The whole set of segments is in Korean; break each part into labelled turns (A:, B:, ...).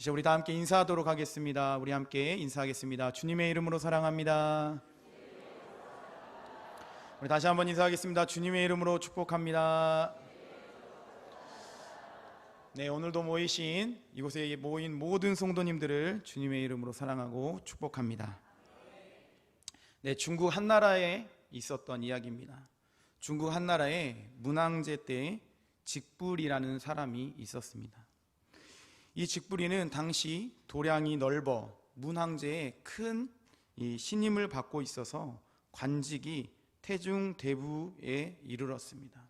A: 이제 우리 다 함께 인사하도록 하겠습니다. 우리 함께 인사하겠습니다. 주님의 이름으로 사랑합니다. 우리 다시 한번 인사하겠습니다. 주님의 이름으로 축복합니다. 네, 오늘도 모이신 이곳에 모인 모든 성도님들을 주님의 이름으로 사랑하고 축복합니다. 네, 중국 한나라에 있었던 이야기입니다. 중국 한나라에 문항제 때 직불이라는 사람이 있었습니다. 이 직불이는 당시 도량이 넓어 문항제에 큰 신임을 받고 있어서 관직이 태중대부에 이르렀습니다.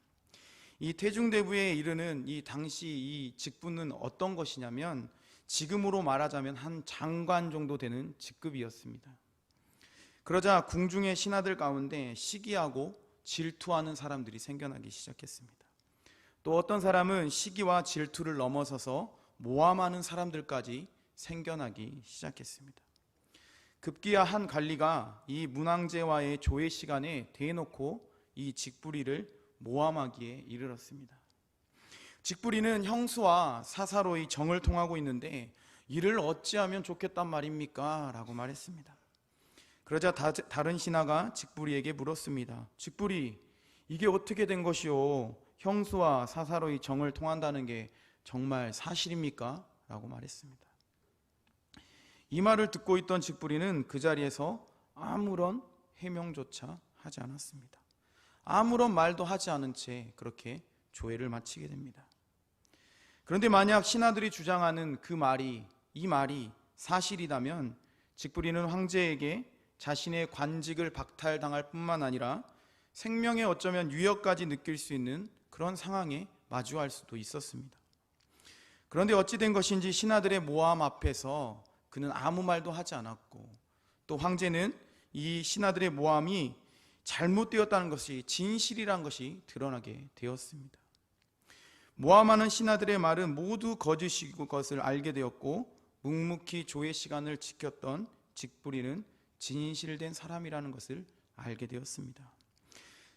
A: 이 태중대부에 이르는 이 당시 이 직분은 어떤 것이냐면 지금으로 말하자면 한 장관 정도 되는 직급이었습니다. 그러자 궁중의 신하들 가운데 시기하고 질투하는 사람들이 생겨나기 시작했습니다. 또 어떤 사람은 시기와 질투를 넘어서서 모함하는 사람들까지 생겨나기 시작했습니다. 급기야 한 관리가 이 문항제와의 조회 시간에 대놓고 이 직불이를 모함하기에 이르렀습니다. 직불이는 형수와 사사로이 정을 통하고 있는데 이를 어찌하면 좋겠단 말입니까? 라고 말했습니다. 그러자 다른 신하가 직불이에게 물었습니다. 직불이, 이게 어떻게 된 것이오? 형수와 사사로이 정을 통한다는 게 정말 사실입니까? 라고 말했습니다. 이 말을 듣고 있던 직불이는 그 자리에서 아무런 해명조차 하지 않았습니다. 아무런 말도 하지 않은 채 그렇게 조회를 마치게 됩니다. 그런데 만약 신하들이 주장하는 이 말이 사실이라면 직불이는 황제에게 자신의 관직을 박탈당할 뿐만 아니라 생명에 어쩌면 위협까지 느낄 수 있는 그런 상황에 마주할 수도 있었습니다. 그런데 어찌 된 것인지 신하들의 모함 앞에서 그는 아무 말도 하지 않았고, 또 황제는 이 신하들의 모함이 잘못되었다는 것이, 진실이란 것이 드러나게 되었습니다. 모함하는 신하들의 말은 모두 거짓이고 것을 알게 되었고, 묵묵히 조회 시간을 지켰던 직불이는 진실된 사람이라는 것을 알게 되었습니다.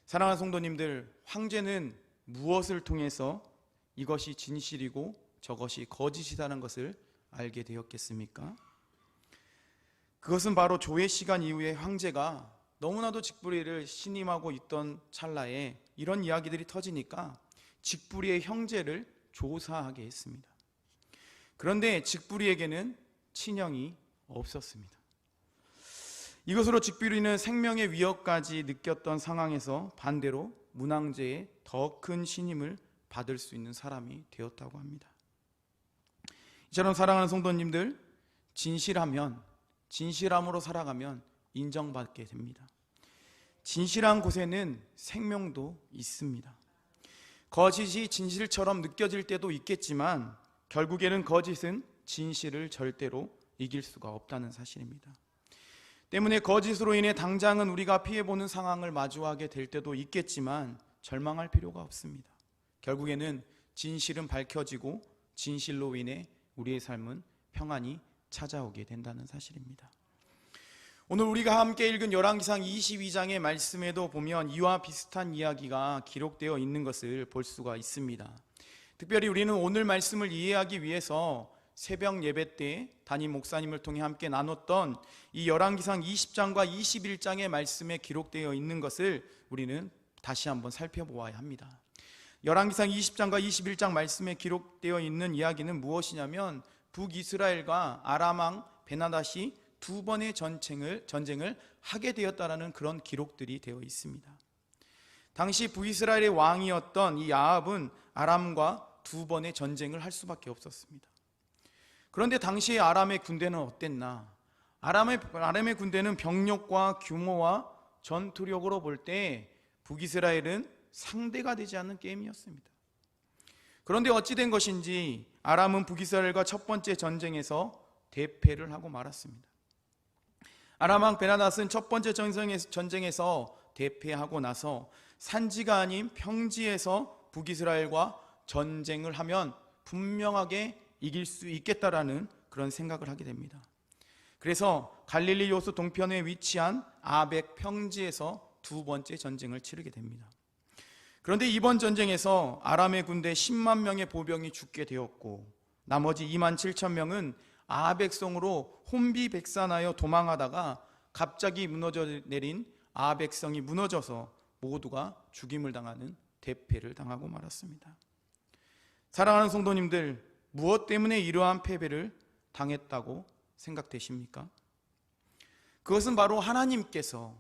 A: 사랑하는 성도님들, 황제는 무엇을 통해서 이것이 진실이고 저것이 거짓이라는 것을 알게 되었겠습니까? 그것은 바로 조회 시간 이후에 황제가 너무나도 직불이를 신임하고 있던 찰나에 이런 이야기들이 터지니까 직불이의 형제를 조사하게 했습니다. 그런데 직불이에게는 친형이 없었습니다. 이것으로 직불이는 생명의 위협까지 느꼈던 상황에서 반대로 문항제의 더 큰 신임을 받을 수 있는 사람이 되었다고 합니다. 이처럼 사랑하는 성도님들, 진실함으로 살아가면 인정받게 됩니다. 진실한 곳에는 생명도 있습니다. 거짓이 진실처럼 느껴질 때도 있겠지만 결국에는 거짓은 진실을 절대로 이길 수가 없다는 사실입니다. 때문에 거짓으로 인해 당장은 우리가 피해보는 상황을 마주하게 될 때도 있겠지만 절망할 필요가 없습니다. 결국에는 진실은 밝혀지고 진실로 인해 우리의 삶은 평안히 찾아오게 된다는 사실입니다. 오늘 우리가 함께 읽은 열왕기상 22장의 말씀에도 보면 이와 비슷한 이야기가 기록되어 있는 것을 볼 수가 있습니다. 특별히 우리는 오늘 말씀을 이해하기 위해서 새벽 예배 때 담임 목사님을 통해 함께 나눴던 이 열왕기상 20장과 21장의 말씀에 기록되어 있는 것을 우리는 다시 한번 살펴보아야 합니다. 열왕기상 20장과 21장 말씀에 기록되어 있는 이야기는 무엇이냐면 북이스라엘과 아람 왕 베나닷이 두 번의 전쟁을 하게 되었다라는 그런 기록들이 되어 있습니다. 당시 북이스라엘의 왕이었던 이 아합은 아람과 두 번의 전쟁을 할 수밖에 없었습니다. 그런데 당시의 아람의 군대는 어땠나? 아람의 군대는 병력과 규모와 전투력으로 볼 때 북이스라엘은 상대가 되지 않는 게임이었습니다. 그런데 어찌 된 것인지 아람은 북이스라엘과 첫 번째 전쟁에서 대패를 하고 말았습니다. 아람 왕 베나닷은 첫 번째 전쟁에서 대패하고 나서 산지가 아닌 평지에서 북이스라엘과 전쟁을 하면 분명하게 이길 수 있겠다라는 그런 생각을 하게 됩니다. 그래서 갈릴리 요수 동편에 위치한 아벡 평지에서 두 번째 전쟁을 치르게 됩니다. 그런데 이번 전쟁에서 아람의 군대 10만 명의 보병이 죽게 되었고 나머지 2만 7천 명은 아백성으로 혼비백산하여 도망하다가 갑자기 무너져 내린 아백성이 무너져서 모두가 죽임을 당하는 대패를 당하고 말았습니다. 사랑하는 성도님들, 무엇 때문에 이러한 패배를 당했다고 생각되십니까? 그것은 바로 하나님께서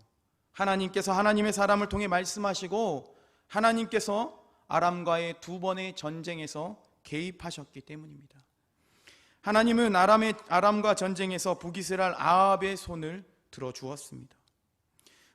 A: 하나님의 사람을 통해 말씀하시고 하나님께서 아람과의 두 번의 전쟁에서 개입하셨기 때문입니다. 하나님은 아람과 전쟁에서 북이스라엘 아합의 손을 들어주었습니다.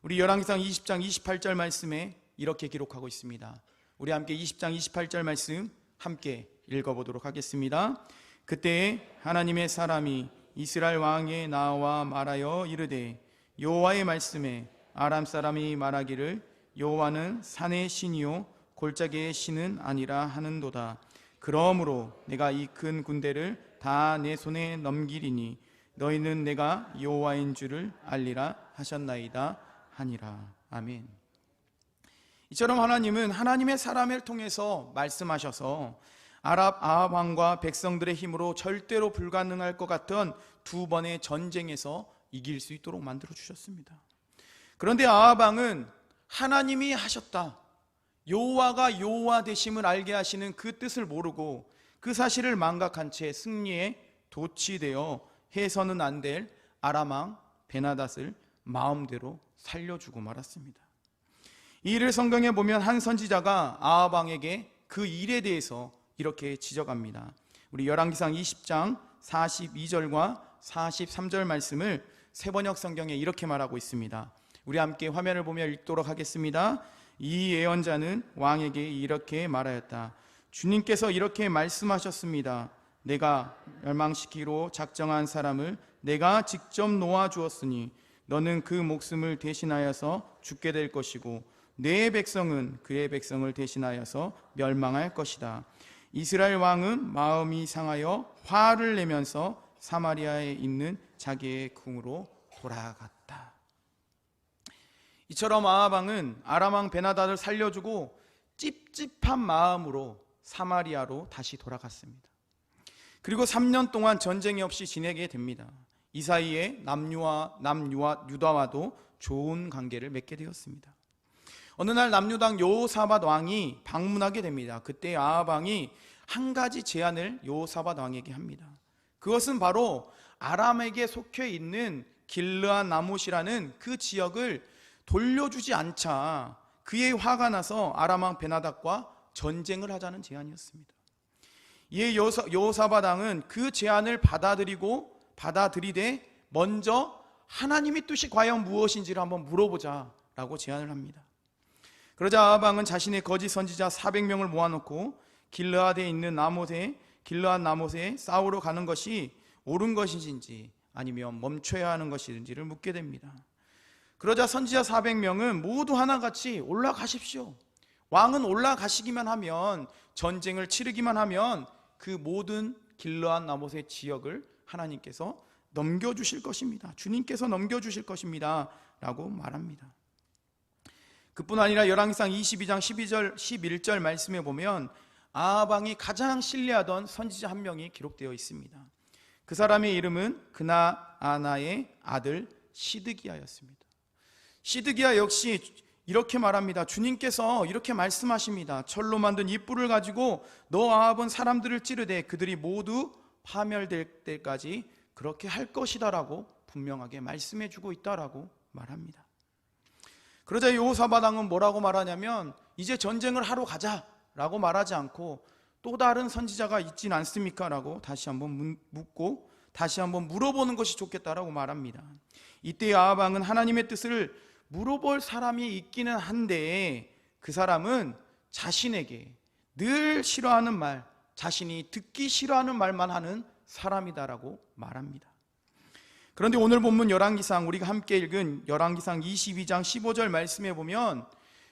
A: 우리 열왕기상 20장 28절 말씀에 이렇게 기록하고 있습니다. 우리 함께 20장 28절 말씀 함께 읽어보도록 하겠습니다. 그때 하나님의 사람이 이스라엘 왕에 나와 말하여 이르되 여호와의 말씀에 아람 사람이 말하기를 여호와는 산의 신이요 골짜기의 신은 아니라 하는도다. 그러므로 내가 이 큰 군대를 다 내 손에 넘기리니 너희는 내가 여호와인 줄을 알리라 하셨나이다 하니라. 아멘. 이처럼 하나님은 하나님의 사람을 통해서 말씀하셔서 아합 왕과 백성들의 힘으로 절대로 불가능할 것 같은 두 번의 전쟁에서 이길 수 있도록 만들어 주셨습니다. 그런데 아합 왕은 하나님이 하셨다, 여호와가 여호와 되심을 알게 하시는 그 뜻을 모르고 그 사실을 망각한 채 승리에 도취되어 해서는 안 될 아람 왕 베나닷을 마음대로 살려주고 말았습니다. 이 일을 성경에 보면 한 선지자가 아합 왕에게 그 일에 대해서 이렇게 지적합니다. 우리 열왕기상 20장 42절과 43절 말씀을 새번역 성경에 이렇게 말하고 있습니다. 우리 함께 화면을 보며 읽도록 하겠습니다. 이 예언자는 왕에게 이렇게 말하였다. 주님께서 이렇게 말씀하셨습니다. 내가 멸망시키기로 작정한 사람을 내가 직접 놓아주었으니 너는 그 목숨을 대신하여서 죽게 될 것이고 내 백성은 그의 백성을 대신하여서 멸망할 것이다. 이스라엘 왕은 마음이 상하여 화를 내면서 사마리아에 있는 자기의 궁으로 돌아갔다. 이처럼 아합 왕은 아람 왕 베나닷을 살려주고 찝찝한 마음으로 사마리아로 다시 돌아갔습니다. 그리고 3년 동안 전쟁이 없이 지내게 됩니다. 이 사이에 남유다와도 좋은 관계를 맺게 되었습니다. 어느 날 남유당 여호사밧 왕이 방문하게 됩니다. 그때 아합 왕이 한 가지 제안을 여호사밧 왕에게 합니다. 그것은 바로 아람에게 속해 있는 길르앗 라못이라는 그 지역을 돌려주지 않자 그의 화가 나서 아람 왕 베나닷과 전쟁을 하자는 제안이었습니다. 이에 여호사밧 왕은 그 제안을 받아들이되 먼저 하나님의 뜻이 과연 무엇인지를 한번 물어보자라고 제안을 합니다. 그러자 아합 왕은 자신의 거짓 선지자 400명을 모아놓고 길르앗에 있는 길르앗 라못에 싸우러 가는 것이 옳은 것인지 아니면 멈춰야 하는 것인지를 묻게 됩니다. 그러자 선지자 400명은 모두 하나같이 올라가십시오. 왕은 올라가시기만 하면, 전쟁을 치르기만 하면 그 모든 길르앗 라못의 지역을 하나님께서 넘겨주실 것입니다. 주님께서 넘겨주실 것입니다 라고 말합니다. 그뿐 아니라 열왕기상 22장 12절 11절 말씀에 보면 아합 왕이 가장 신뢰하던 선지자 한 명이 기록되어 있습니다. 그 사람의 이름은 그나아나의 아들 시드기야였습니다. 시드기야 역시 이렇게 말합니다. 주님께서 이렇게 말씀하십니다. 철로 만든 이뿔을 가지고 너 아합은 사람들을 찌르되 그들이 모두 파멸될 때까지 그렇게 할 것이다 라고 분명하게 말씀해 주고 있다라고 말합니다. 그러자 여호사밧 왕은 뭐라고 말하냐면 이제 전쟁을 하러 가자 라고 말하지 않고 또 다른 선지자가 있진 않습니까? 라고 다시 한번 묻고 다시 한번 물어보는 것이 좋겠다라고 말합니다. 이때 아합 왕은 하나님의 뜻을 물어볼 사람이 있기는 한데 그 사람은 자신에게 늘 싫어하는 말, 자신이 듣기 싫어하는 말만 하는 사람이다라고 말합니다. 그런데 오늘 본문 열왕기상, 우리가 함께 읽은 열왕기상 22장 15절 말씀에 보면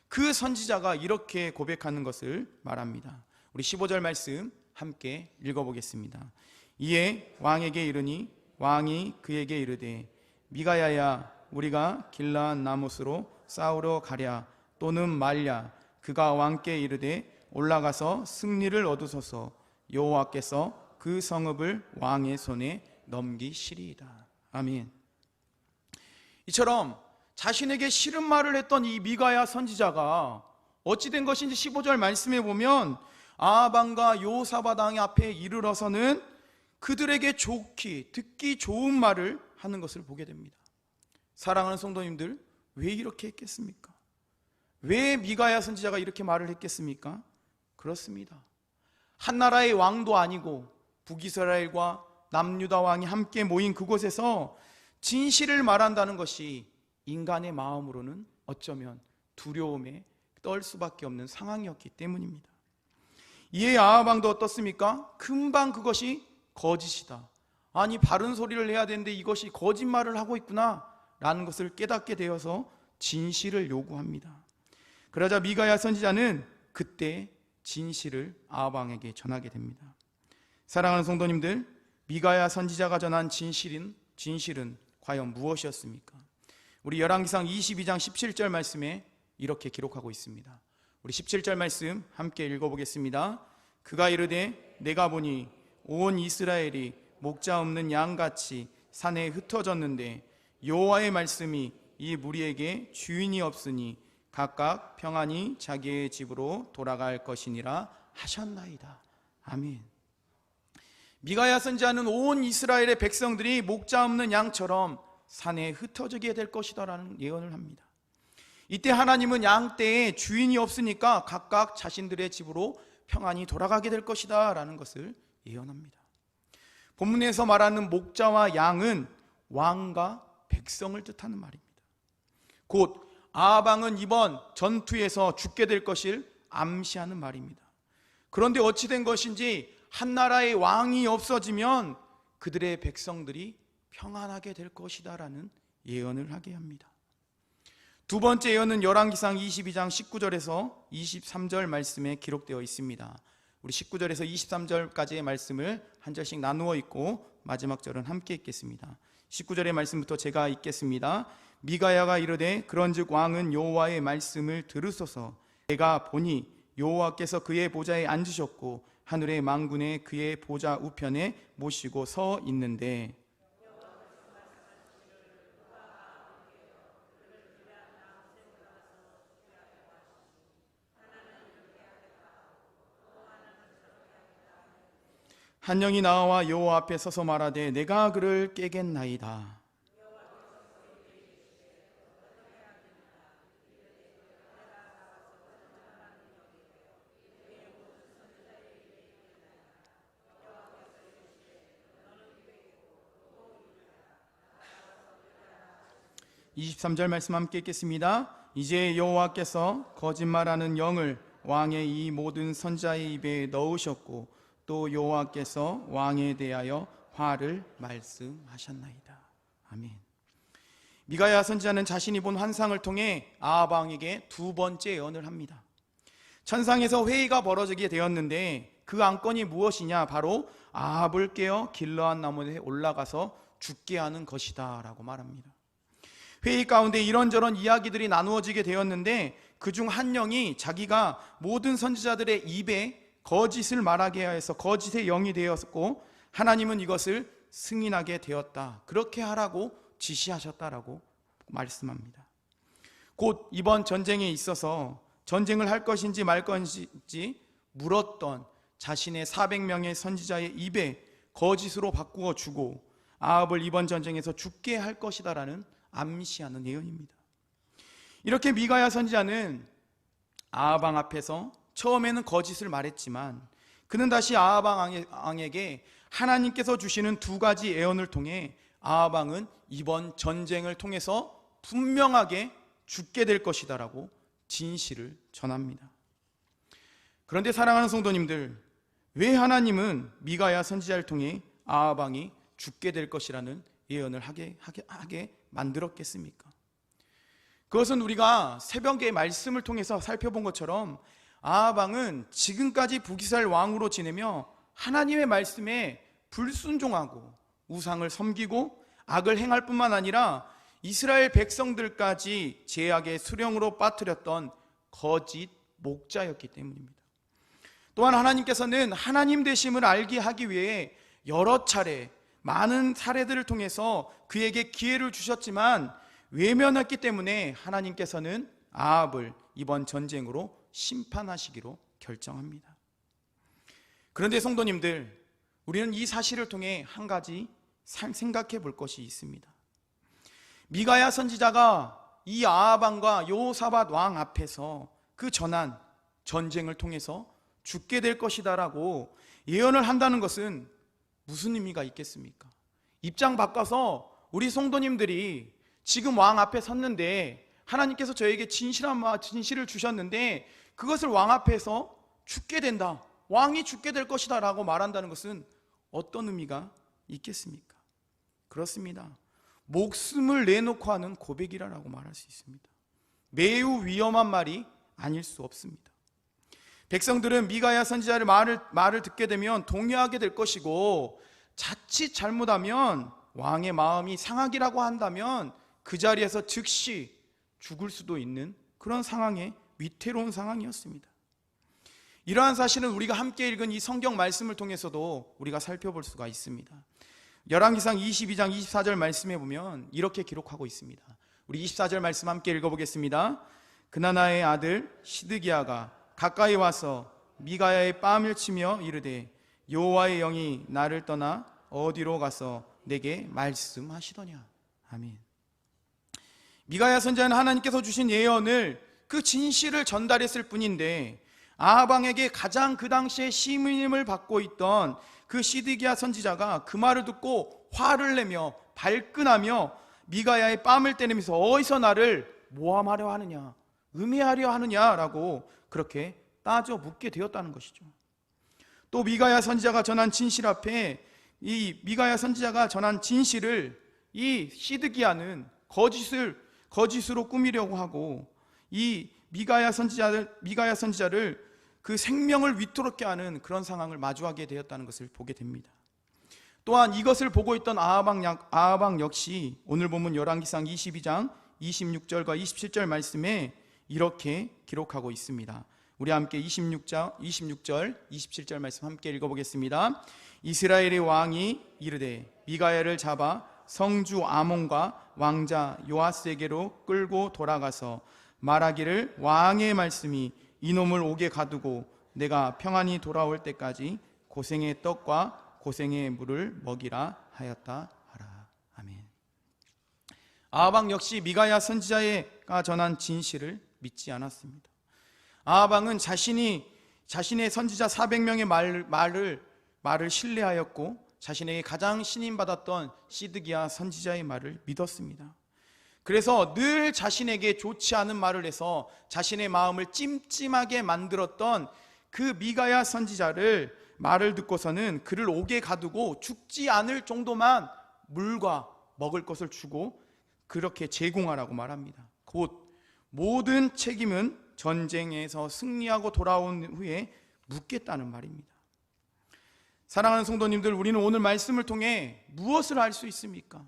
A: 그 선지자가 이렇게 고백하는 것을 말합니다. 우리 15절 말씀 함께 읽어보겠습니다. 이에 왕에게 이르니 왕이 그에게 이르되 미가야야 우리가 길르앗 라못으로 싸우러 가랴 또는 말랴. 그가 왕께 이르되 올라가서 승리를 얻으소서. 여호와께서 그 성읍을 왕의 손에 넘기시리이다. 아멘. 이처럼 자신에게 싫은 말을 했던 이 미가야 선지자가 어찌 된 것인지 15절 말씀에 보면 아합왕과 여호사밧 왕 앞에 이르러서는 그들에게 좋기, 듣기 좋은 말을 하는 것을 보게 됩니다. 사랑하는 성도님들, 왜 이렇게 했겠습니까? 왜 미가야 선지자가 이렇게 말을 했겠습니까? 그렇습니다. 한 나라의 왕도 아니고 북이스라엘과 남유다 왕이 함께 모인 그곳에서 진실을 말한다는 것이 인간의 마음으로는 어쩌면 두려움에 떨 수밖에 없는 상황이었기 때문입니다. 이에 아합 왕도 어떻습니까? 금방 그것이 거짓이다, 아니 바른 소리를 해야 되는데 이것이 거짓말을 하고 있구나 라는 것을 깨닫게 되어서 진실을 요구합니다. 그러자 미가야 선지자는 그때 진실을 아합 왕에게 전하게 됩니다. 사랑하는 성도님들, 미가야 선지자가 전한 진실은 과연 무엇이었습니까? 우리 열왕기상 22장 17절 말씀에 이렇게 기록하고 있습니다. 우리 17절 말씀 함께 읽어보겠습니다. 그가 이르되 내가 보니 온 이스라엘이 목자 없는 양같이 산에 흩어졌는데 여호와의 말씀이 이 무리에게 주인이 없으니 각각 평안히 자기의 집으로 돌아갈 것이니라 하셨나이다. 아멘. 미가야 선지자는 온 이스라엘의 백성들이 목자 없는 양처럼 산에 흩어지게 될 것이다라는 예언을 합니다. 이때 하나님은 양떼에 주인이 없으니까 각각 자신들의 집으로 평안히 돌아가게 될 것이다 라는 것을 예언합니다. 본문에서 말하는 목자와 양은 왕과 백성을 뜻하는 말입니다. 곧 아합 왕은 이번 전투에서 죽게 될 것을 암시하는 말입니다. 그런데 어찌 된 것인지 한 나라의 왕이 없어지면 그들의 백성들이 평안하게 될 것이다 라는 예언을 하게 합니다. 두 번째 예언은 열왕기상 22장 19절에서 23절 말씀에 기록되어 있습니다. 우리 19절에서 23절까지의 말씀을 한 절씩 나누어 읽고 마지막 절은 함께 읽겠습니다. 19절의 말씀부터 제가 읽겠습니다. 미가야가 이르되 그런즉 왕은 여호와의 말씀을 들으소서. 내가 보니 여호와께서 그의 보좌에 앉으셨고 하늘의 만군에 그의 보좌 우편에 모시고 서 있는데 한 영이 나와 여호와 앞에 서서 말하되 내가 그를 깨겠나이다. (23절) 말씀 함께 읽겠습니다. 이제 여호와께서 거짓말하는 영을 왕의 이 모든 선지자의 입에 넣으셨고 또 여호와께서 왕에 대하여 화를 말씀하셨나이다. 아멘. 미가야 선지자는 자신이 본 환상을 통해 아합 왕에게 두 번째 예언을 합니다. 천상에서 회의가 벌어지게 되었는데 그 안건이 무엇이냐? 바로 아합을 깨어 길르앗 나무에 올라가서 죽게 하는 것이다 라고 말합니다. 회의 가운데 이런저런 이야기들이 나누어지게 되었는데 그중 한 영이 자기가 모든 선지자들의 입에 거짓을 말하게 해서 거짓의 영이 되었고 하나님은 이것을 승인하게 되었다, 그렇게 하라고 지시하셨다라고 말씀합니다. 곧 이번 전쟁에 있어서 전쟁을 할 것인지 말 것인지 물었던 자신의 400명의 선지자의 입에 거짓으로 바꾸어 주고 아합을 이번 전쟁에서 죽게 할 것이다라는 암시하는 예언입니다. 이렇게 미가야 선지자는 아합 왕 앞에서 처음에는 거짓을 말했지만 그는 다시 아합 왕에게 하나님께서 주시는 두 가지 예언을 통해 아합 왕은 이번 전쟁을 통해서 분명하게 죽게 될 것이다라고 진실을 전합니다. 그런데 사랑하는 성도님들, 왜 하나님은 미가야 선지자를 통해 아합 왕이 죽게 될 것이라는 예언을 하게 만들었겠습니까? 그것은 우리가 새벽의 말씀을 통해서 살펴본 것처럼 아합 왕은 지금까지 북이스라엘 왕으로 지내며 하나님의 말씀에 불순종하고 우상을 섬기고 악을 행할 뿐만 아니라 이스라엘 백성들까지 죄악의 수령으로 빠뜨렸던 거짓 목자였기 때문입니다. 또한 하나님께서는 하나님 되심을 알게 하기 위해 여러 차례 많은 사례들을 통해서 그에게 기회를 주셨지만 외면했기 때문에 하나님께서는 아합을 이번 전쟁으로 심판하시기로 결정합니다. 그런데 성도님들, 우리는 이 사실을 통해 한 가지 생각해 볼 것이 있습니다. 미가야 선지자가 이 아합 왕과 여호사밧 왕 앞에서 그 전한 전쟁을 통해서 죽게 될 것이다라고 예언을 한다는 것은 무슨 의미가 있겠습니까? 입장 바꿔서 우리 성도님들이 지금 왕 앞에 섰는데 하나님께서 저에게 진실을 주셨는데 그것을 왕 앞에서 죽게 된다, 왕이 죽게 될 것이다 라고 말한다는 것은 어떤 의미가 있겠습니까? 그렇습니다. 목숨을 내놓고 하는 고백이라고 말할 수 있습니다. 매우 위험한 말이 아닐 수 없습니다. 백성들은 미가야 선지자의 말을 듣게 되면 동요하게 될 것이고, 자칫 잘못하면 왕의 마음이 상하기라고 한다면 그 자리에서 즉시 죽을 수도 있는 그런 상황에 위태로운 상황이었습니다. 이러한 사실은 우리가 함께 읽은 이 성경 말씀을 통해서도 우리가 살펴볼 수가 있습니다. 열왕기상 22장 24절 말씀에 보면 이렇게 기록하고 있습니다. 우리 24절 말씀 함께 읽어보겠습니다. 그나나의 아들 시드기야가 가까이 와서 미가야의 뺨을 치며 이르되 여호와의 영이 나를 떠나 어디로 가서 내게 말씀하시더냐. 아멘. 미가야 선지자는 하나님께서 주신 예언을, 그 진실을 전달했을 뿐인데 아합 왕에게 가장 그 당시에 시민임을 받고 있던 그 시드기야 선지자가 그 말을 듣고 화를 내며 발끈하며 미가야의 뺨을 때리면서 어디서 나를 모함하려 하느냐, 음해하려 하느냐라고 그렇게 따져 묻게 되었다는 것이죠. 또 미가야 선지자가 전한 진실 앞에 이 미가야 선지자가 전한 진실을 이 시드기야는 거짓으로 꾸미려고 하고 이 미가야 선지자를 그 생명을 위태롭게 하는 그런 상황을 마주하게 되었다는 것을 보게 됩니다. 또한 이것을 보고 있던 아합 왕 역시 오늘 본문 열왕기상 22장 26절과 27절 말씀에 이렇게 기록하고 있습니다. 우리 함께 26절 27절 말씀 함께 읽어보겠습니다. 이스라엘의 왕이 이르되 미가야를 잡아 성주 아몬과 왕자 요아스에게로 끌고 돌아가서 말하기를 왕의 말씀이 이놈을 옥에 가두고 내가 평안히 돌아올 때까지 고생의 떡과 고생의 물을 먹이라 하였다 하라. 아멘. 아합 왕 역시 미가야 선지자가 전한 진실을 믿지 않았습니다. 아합 왕은 자신의 선지자 400명의 말을 신뢰하였고 자신에게 가장 신임받았던 시드기야 선지자의 말을 믿었습니다. 그래서 늘 자신에게 좋지 않은 말을 해서 자신의 마음을 찜찜하게 만들었던 그 미가야 선지자를 말을 듣고서는 그를 옥에 가두고 죽지 않을 정도만 물과 먹을 것을 주고 그렇게 제공하라고 말합니다. 곧 모든 책임은 전쟁에서 승리하고 돌아온 후에 묻겠다는 말입니다. 사랑하는 성도님들, 우리는 오늘 말씀을 통해 무엇을 알 수 있습니까?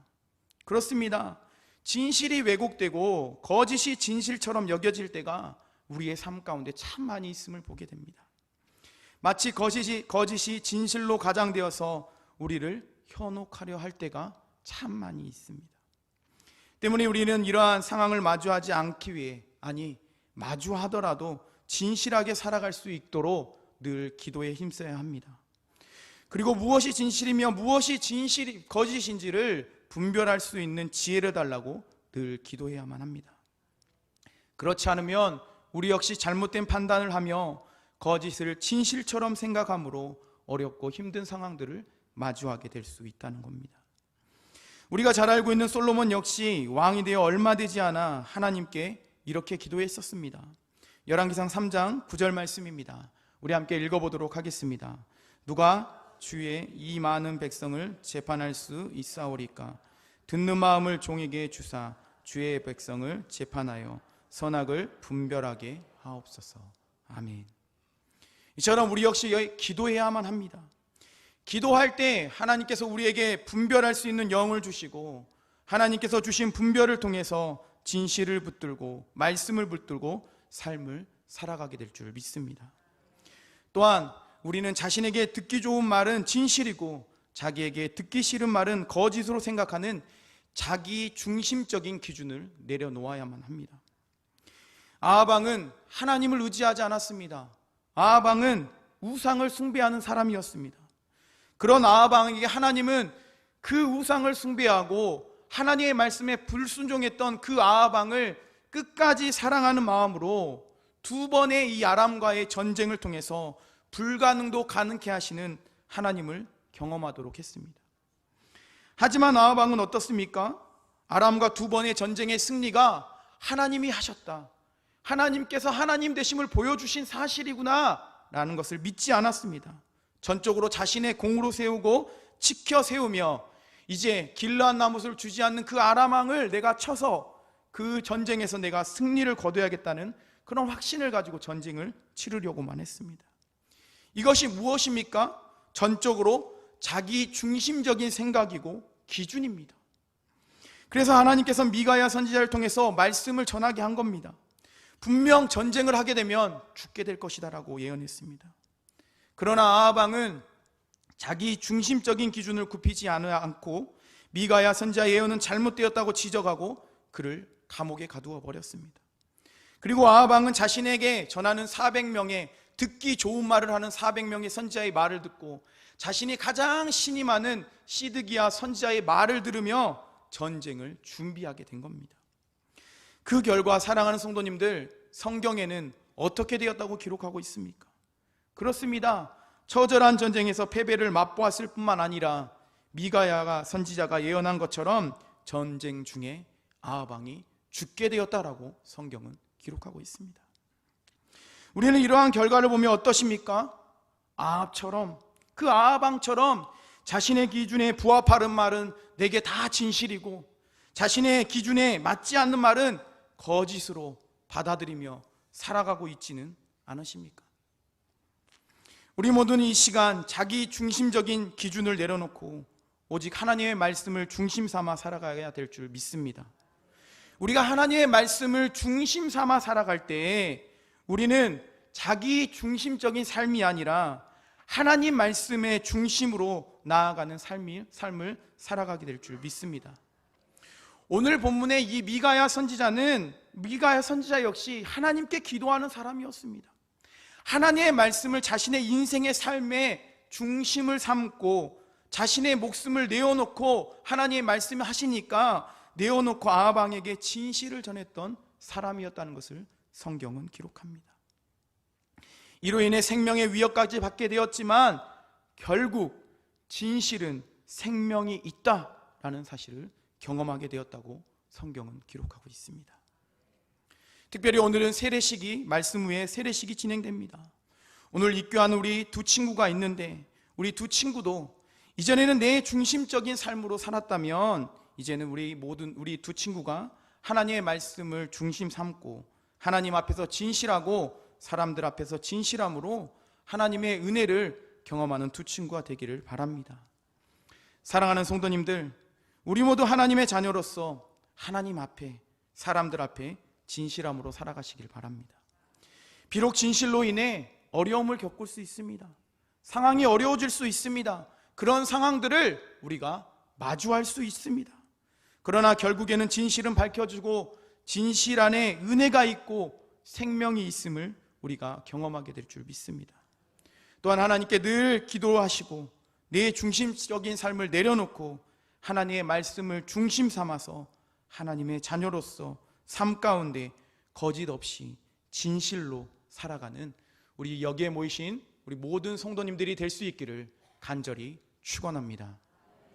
A: 그렇습니다. 진실이 왜곡되고 거짓이 진실처럼 여겨질 때가 우리의 삶 가운데 참 많이 있음을 보게 됩니다. 마치 거짓이 진실로 가장되어서 우리를 현혹하려 할 때가 참 많이 있습니다. 때문에 우리는 이러한 상황을 마주하지 않기 위해, 아니 마주하더라도 진실하게 살아갈 수 있도록 늘 기도에 힘써야 합니다. 그리고 무엇이 진실이며 무엇이 거짓인지를 분별할 수 있는 지혜를 달라고 늘 기도해야만 합니다. 그렇지 않으면 우리 역시 잘못된 판단을 하며 거짓을 진실처럼 생각함으로 어렵고 힘든 상황들을 마주하게 될 수 있다는 겁니다. 우리가 잘 알고 있는 솔로몬 역시 왕이 되어 얼마 되지 않아 하나님께 이렇게 기도했었습니다. 열왕기상 3장 9절 말씀입니다. 우리 함께 읽어보도록 하겠습니다. 누가 주의 이 많은 백성을 재판할 수 있사오리까? 듣는 마음을 종에게 주사 주의 백성을 재판하여 선악을 분별하게 하옵소서. 아멘. 이처럼 우리 역시 기도해야만 합니다. 기도할 때 하나님께서 우리에게 분별할 수 있는 영을 주시고 하나님께서 주신 분별을 통해서 진실을 붙들고 말씀을 붙들고 삶을 살아가게 될 줄 믿습니다. 또한 우리는 자신에게 듣기 좋은 말은 진실이고 자기에게 듣기 싫은 말은 거짓으로 생각하는 자기 중심적인 기준을 내려놓아야만 합니다. 아하방은 하나님을 의지하지 않았습니다. 아하방은 우상을 숭배하는 사람이었습니다. 그런 아하방에게 하나님은 그 우상을 숭배하고 하나님의 말씀에 불순종했던 그 아하방을 끝까지 사랑하는 마음으로 두 번의 이 아람과의 전쟁을 통해서 불가능도 가능케 하시는 하나님을 경험하도록 했습니다. 하지만 아하방은 어떻습니까? 아람과 두 번의 전쟁의 승리가 하나님이 하셨다, 하나님께서 하나님 되심을 보여주신 사실이구나 라는 것을 믿지 않았습니다. 전적으로 자신의 공으로 세우고 지켜 세우며 이제 길르앗 나못을 주지 않는 그 아람 왕을 내가 쳐서 그 전쟁에서 내가 승리를 거둬야겠다는 그런 확신을 가지고 전쟁을 치르려고만 했습니다. 이것이 무엇입니까? 전적으로 자기 중심적인 생각이고 기준입니다. 그래서 하나님께서 미가야 선지자를 통해서 말씀을 전하게 한 겁니다. 분명 전쟁을 하게 되면 죽게 될 것이다 라고 예언했습니다. 그러나 아하방은 자기 중심적인 기준을 굽히지 않고 미가야 선지자의 예언은 잘못되었다고 지적하고 그를 감옥에 가두어 버렸습니다. 그리고 아하방은 자신에게 전하는 400명의 듣기 좋은 말을 하는 400명의 선지자의 말을 듣고 자신이 가장 신이 많은 시드기야 선지자의 말을 들으며 전쟁을 준비하게 된 겁니다. 그 결과 사랑하는 성도님들, 성경에는 어떻게 되었다고 기록하고 있습니까? 그렇습니다. 처절한 전쟁에서 패배를 맛보았을 뿐만 아니라 미가야 선지자가 예언한 것처럼 전쟁 중에 아하방이 죽게 되었다라고 성경은 기록하고 있습니다. 우리는 이러한 결과를 보면 어떠십니까? 아합처럼, 그 아하방처럼 자신의 기준에 부합하는 말은 내게 다 진실이고 자신의 기준에 맞지 않는 말은 거짓으로 받아들이며 살아가고 있지는 않으십니까? 우리 모두는 이 시간 자기 중심적인 기준을 내려놓고 오직 하나님의 말씀을 중심 삼아 살아가야 될 줄 믿습니다. 우리가 하나님의 말씀을 중심 삼아 살아갈 때에 우리는 자기 중심적인 삶이 아니라 하나님 말씀의 중심으로 나아가는 삶을 살아가게 될 줄 믿습니다. 오늘 본문의 이 미가야 선지자 역시 하나님께 기도하는 사람이었습니다. 하나님의 말씀을 자신의 인생의 삶의 중심을 삼고 자신의 목숨을 내어놓고 하나님의 말씀을 하시니까 내어놓고 아하방에게 진실을 전했던 사람이었다는 것을 성경은 기록합니다. 이로 인해 생명의 위협까지 받게 되었지만 결국 진실은 생명이 있다라는 사실을 경험하게 되었다고 성경은 기록하고 있습니다. 특별히 오늘은 세례식이, 말씀 후에 세례식이 진행됩니다. 오늘 입교한 우리 두 친구가 있는데 우리 두 친구도 이전에는 내 중심적인 삶으로 살았다면 이제는 우리 두 친구가 하나님의 말씀을 중심 삼고 하나님 앞에서 진실하고 사람들 앞에서 진실함으로 하나님의 은혜를 경험하는 두 친구가 되기를 바랍니다. 사랑하는 성도님들, 우리 모두 하나님의 자녀로서 하나님 앞에, 사람들 앞에 진실함으로 살아가시길 바랍니다. 비록 진실로 인해 어려움을 겪을 수 있습니다. 상황이 어려워질 수 있습니다. 그런 상황들을 우리가 마주할 수 있습니다. 그러나 결국에는 진실은 밝혀지고 진실 안에 은혜가 있고 생명이 있음을 우리가 경험하게 될 줄 믿습니다. 또한 하나님께 늘 기도하시고 내 중심적인 삶을 내려놓고 하나님의 말씀을 중심 삼아서 하나님의 자녀로서 삶 가운데 거짓 없이 진실로 살아가는 우리 여기에 모이신 우리 모든 성도님들이 될 수 있기를 간절히 축원합니다.